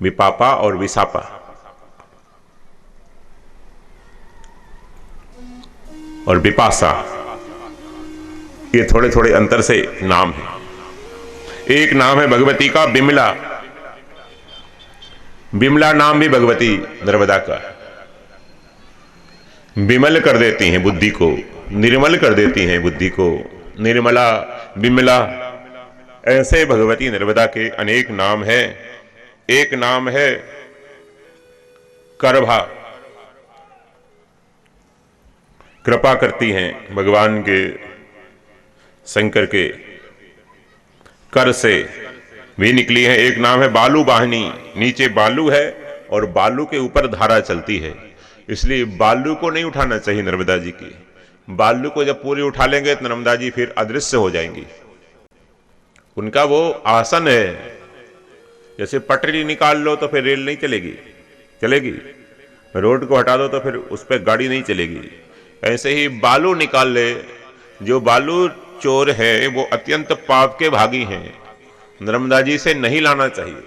विपापा और विसापा। और विपासा, ये थोड़े थोड़े अंतर से नाम है। एक नाम है भगवती का बिमला। बिमला नाम भी भगवती नर्मदा का। विमल कर देती हैं बुद्धि को, निर्मल कर देती हैं बुद्धि को, निर्मला, बिमला, ऐसे भगवती नर्मदा के अनेक नाम हैं। एक नाम है करभा, कृपा करती हैं भगवान के, शंकर के कर से भी निकली है। एक नाम है बालू वाहिनी, नीचे बालू है और बालू के ऊपर धारा चलती है, इसलिए बालू को नहीं उठाना चाहिए नर्मदा जी की। बालू को जब पूरी उठा लेंगे तो नर्मदा जी फिर अदृश्य हो जाएंगी। उनका वो आसन है, जैसे पटरी निकाल लो तो फिर रेल नहीं चलेगी, चलेगी। रोड को हटा दो तो फिर उस पर गाड़ी नहीं चलेगी। ऐसे ही बालू निकाल ले, जो बालू चोर है वो अत्यंत पाप के भागी हैं, नर्मदा जी से नहीं लाना चाहिए,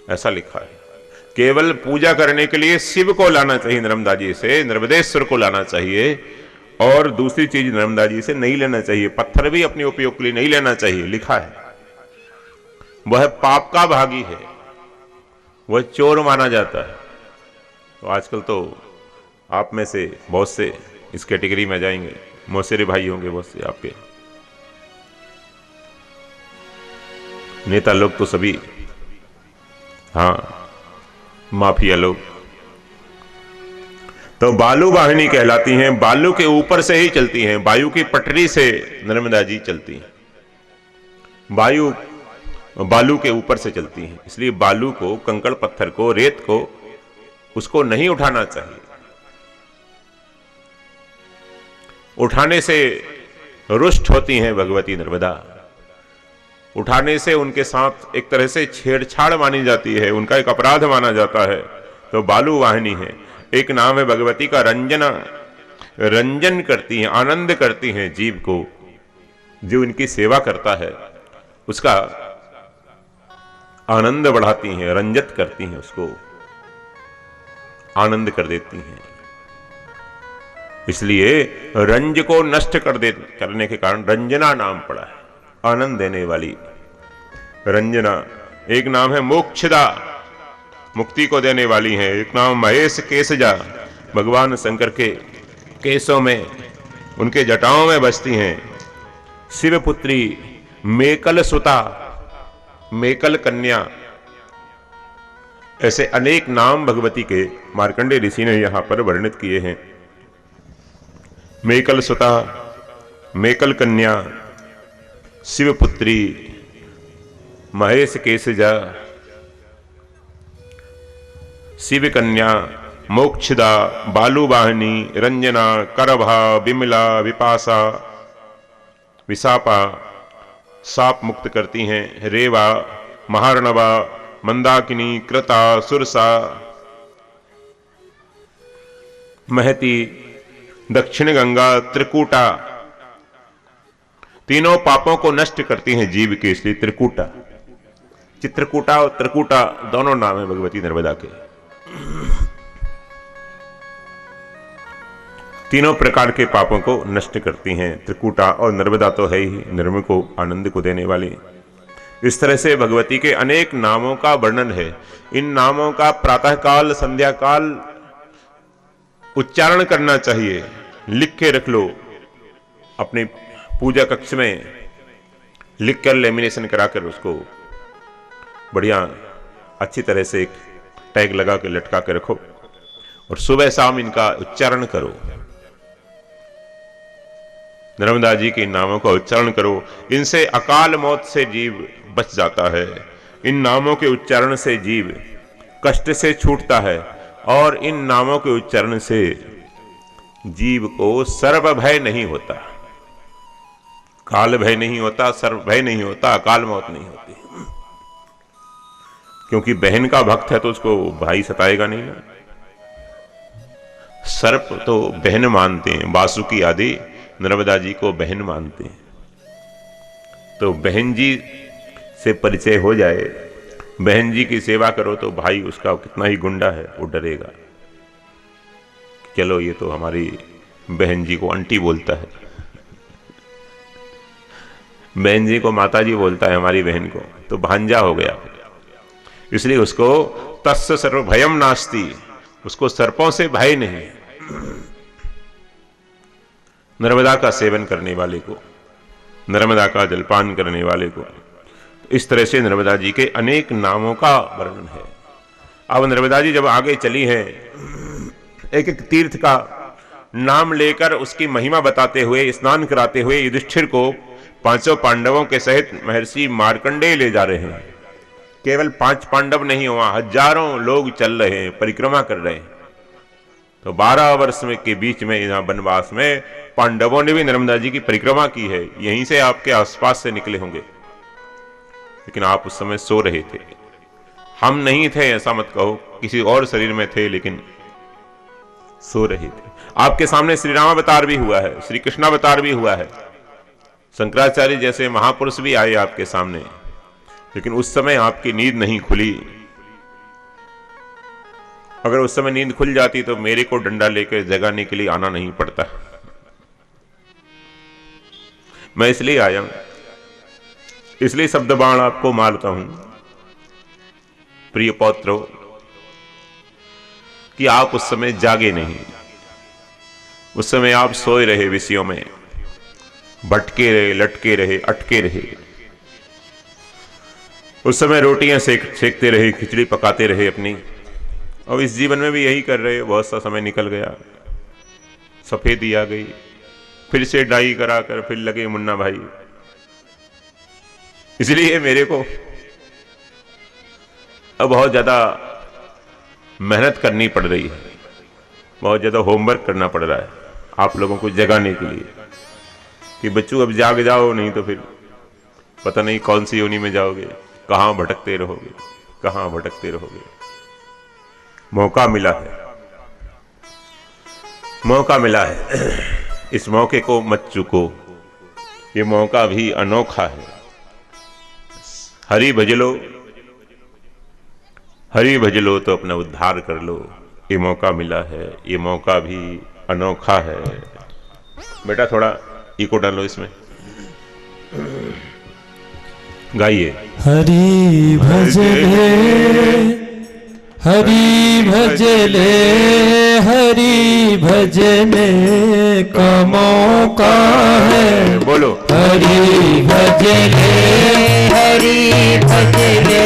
ऐसा लिखा है। केवल पूजा करने के लिए शिव को लाना चाहिए नर्मदा जी से, नर्मदेश्वर को लाना चाहिए, और दूसरी चीज नर्मदा जी से नहीं लेना चाहिए। पत्थर भी अपने उपयोग के लिए नहीं लेना चाहिए, लिखा है। वह पाप का भागी है, वह चोर माना जाता है। तो आजकल तो आप में से बहुत से इस कैटेगरी में जाएंगे, मौसेरे भाई होंगे बहुत से आपके, नेता लोग तो सभी, हाँ, माफिया लोग। तो बालू वाहिनी कहलाती हैं, बालू के ऊपर से ही चलती हैं, वायु की पटरी से नर्मदा जी चलती हैं, वायु बालू के ऊपर से चलती हैं। इसलिए बालू को, कंकड़ पत्थर को, रेत को, उसको नहीं उठाना चाहिए। उठाने से रुष्ट होती हैं भगवती नर्मदा, उठाने से उनके साथ एक तरह से छेड़छाड़ मानी जाती है, उनका एक अपराध माना जाता है। तो बालू वाहिनी है। एक नाम है भगवती का रंजना, रंजन करती हैं, आनंद करती हैं जीव को, जो इनकी सेवा करता है उसका आनंद बढ़ाती हैं, रंजत करती हैं, उसको आनंद कर देती हैं। इसलिए रंज को नष्ट करने के कारण रंजना नाम पड़ा है, आनंद देने वाली रंजना। एक नाम है मोक्षदा, मुक्ति को देने वाली है। एक नाम महेश केशजा, भगवान शंकर के केशों में, उनके जटाओं में बसती हैं। शिवपुत्री, मेकल सुता, मेकल कन्या, ऐसे अनेक नाम भगवती के मार्कंडेय ऋषि ने यहां पर वर्णित किए हैं। मेकल सुता, मेकल कन्या, शिवपुत्री, महेश केशजा, शिव कन्या, मोक्षदा, बालुवाहिनी, रंजना, करभा, विमला, विपासा, विसापा साप मुक्त करती हैं। रेवा, महारणवा, मंदाकिनी, कृता, सुरसा, महती, दक्षिण गंगा, त्रिकूटा तीनों पापों को नष्ट करती हैं जीव के, इसलिए त्रिकूटा। चित्रकूटा और त्रिकूटा दोनों नाम है भगवती नर्मदा के। तीनों प्रकार के पापों को नष्ट करती हैं त्रिकूटा, और नर्मदा तो है ही निर्मल को आनंद को देने वाली। इस तरह से भगवती के अनेक नामों का वर्णन है। इन नामों का प्रातःकाल संध्या काल उच्चारण करना चाहिए। लिख के रख लो अपने पूजा कक्ष में, लिख कर लेमिनेशन कराकर उसको बढ़िया अच्छी तरह से एक टैग लगा के लटका के रखो, और सुबह शाम इनका उच्चारण करो। नर्मदा जी के इन नामों का उच्चारण करो। इनसे अकाल मौत से जीव बच जाता है। इन नामों के उच्चारण से जीव कष्ट से छूटता है, और इन नामों के उच्चारण से जीव को सर्व भय नहीं होता, काल भय नहीं होता, सर्व भय नहीं होता, अकाल मौत नहीं होती। क्योंकि बहन का भक्त है तो उसको भाई सताएगा नहीं ना। सर्प तो बहन मानते हैं, वासुकी आदि नर्मदा जी को बहन मानते हैं। तो बहन जी से परिचय हो जाए, बहन जी की सेवा करो, तो भाई उसका कितना ही गुंडा है वो डरेगा। चलो ये तो हमारी बहन जी को आंटी बोलता है, बहन जी को माता जी बोलता है, हमारी बहन को तो भांजा हो गया। इसलिए उसको तस्य सर्व भयम नास्ति, उसको सर्पों से भय नहीं। नर्मदा का सेवन करने वाले को, नर्मदा का जलपान करने वाले को, इस तरह से नर्मदा जी के अनेक नामों का वर्णन है। अब नर्मदा जी जब आगे चली हैं, एक एक तीर्थ का नाम लेकर उसकी महिमा बताते हुए, स्नान कराते हुए युधिष्ठिर को पांचों पांडवों के सहित महर्षि मार्कंडेय ले जा रहे हैं। केवल 5 पांडव नहीं, वहां हजारों लोग चल रहे हैं, परिक्रमा कर रहे हैं। तो 12 वर्ष में के बीच में यहाँ वनवास में पांडवों ने भी नर्मदा जी की परिक्रमा की है। यहीं से आपके आसपास से निकले होंगे, लेकिन आप उस समय सो रहे थे। हम नहीं थे ऐसा मत कहो, किसी और शरीर में थे लेकिन सो रहे थे। आपके सामने श्री रामावतार भी हुआ है, श्री कृष्णावतार भी हुआ है, शंकराचार्य जैसे महापुरुष भी आए आपके सामने, लेकिन उस समय आपकी नींद नहीं खुली। अगर उस समय नींद खुल जाती तो मेरे को डंडा लेकर जगाने के लिए आना नहीं पड़ता। मैं इसलिए आया, इसलिए शब्द बाण आपको मारता हूं प्रिय पौत्रो, कि आप उस समय जागे नहीं। उस समय आप सोए रहे, विषयों में भटके रहे, लटके रहे, अटके रहे। उस समय रोटियां सेकते रहे, खिचड़ी पकाते रहे अपनी। और इस जीवन में भी यही कर रहे। बहुत सा समय निकल गया, सफेदी आ गई, फिर से डाई कराकर फिर लगे मुन्ना भाई। इसलिए मेरे को अब बहुत ज्यादा मेहनत करनी पड़ रही है, बहुत ज्यादा होमवर्क करना पड़ रहा है आप लोगों को जगाने के लिए, कि बच्चों अब जाग जाओ, नहीं तो फिर पता नहीं कौन सी योनि में जाओगे, कहां भटकते रहोगे, कहां भटकते रहोगे। मौका मिला है, मौका मिला है, इस मौके को मत चूको। ये मौका भी अनोखा है। हरि भज लो, हरि भज लो तो अपना उद्धार कर लो। ये मौका मिला है, ये मौका भी अनोखा है। बेटा थोड़ा इको डालो इसमें, गाइए। हरि भजले, हरि भजले, हरि भजने का मौका है। बोलो, हरि भजले, हरि भजले,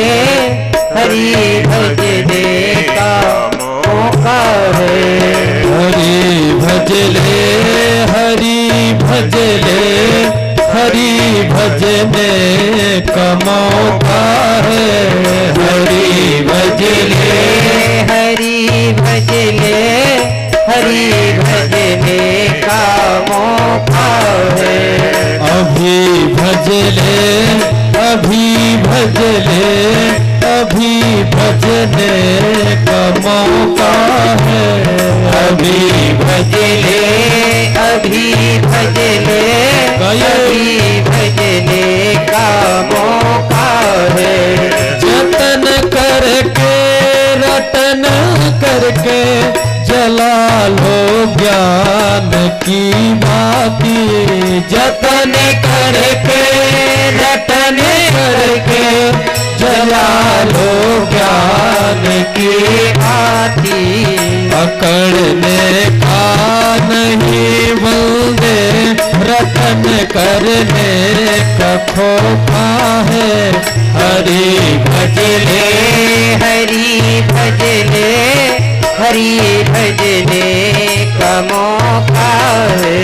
हरि भजने का मौका है। हरि भजले, हरि भजले, हरि भजने का मौका है। हरि भजले हरि भजले हरि भजने का मौका है। अभी भजले अभी भजले अभी भजने का मौका है। अभी भजले अभी भजले अभी भजने का मौका है। जतन करके रटन करके जला लो ज्ञान की बाती। जतन करके रटन करके जला लो ज्ञान की आती पकड़ने का नहीं बंदे रटन करने का खोखा है। हरि भजले हरि भजले हरि भजने का मौका है।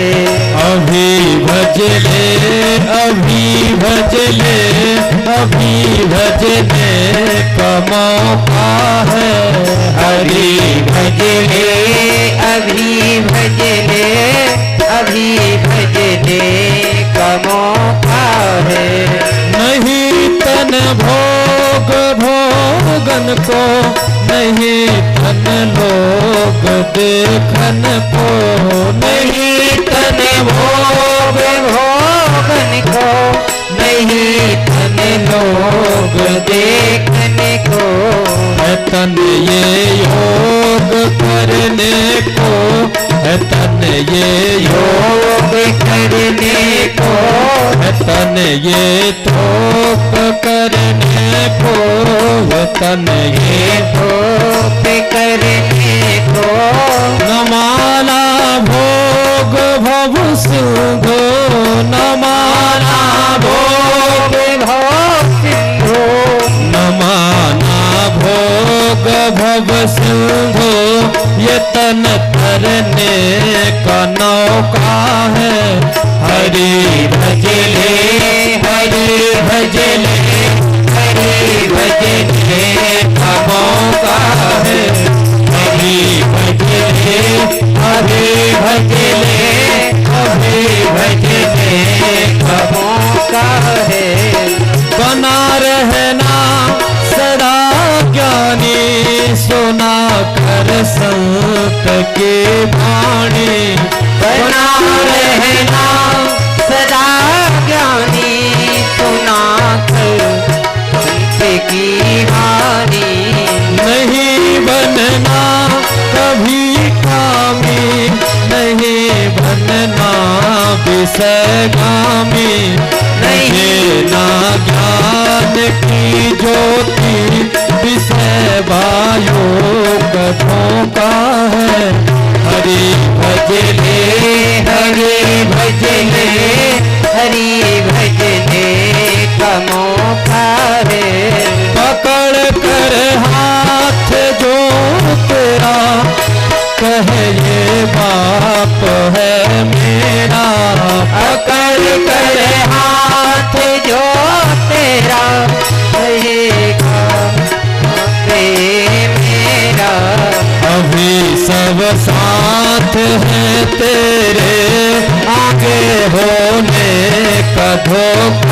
अभी भजले अभी भजले अभी भजने का मौका है। हरि भजले अभी भजले अभी भजने का मौका है। नहीं तन भोग भोगन को नहीं तन लोग देखन को। नहीं तन भोग भोगन को नहीं तन लोग देखने को। है तन ये योग करने को। है तन ये योग करने को। है तन ये थोक करने को। है तन ये भोग करने को। न माना भोग भव सिंधो। न माना भोग भोग सिंधु न माना भोग भव सिंधो। ये तन तरने का नौका है। हरि भजले हरि भजले हरि भजने का मौका है। हरि भजले हरि भजले हरि भजने का मौका है। बना रहना सदा ज्ञानी सुना कर संत के वाणी। बना रहना सदा ज्ञानी सुना कर संत की वाणी। नहीं बनना कभी कामी नहीं बनना विषयगामी। नहीं ना ज्ञान की ज्योति विषय वायु का झोंका है। हरि भजले हरि भजने हरि भजने का मौका है। पकड़ कर हाथ जो तेरा कहे ये बाप है मेरा। पकड़ कर हाथ जो तेरा कहेगा मेरा। अभी सब साथ हैं तेरे आगे होने का धोखा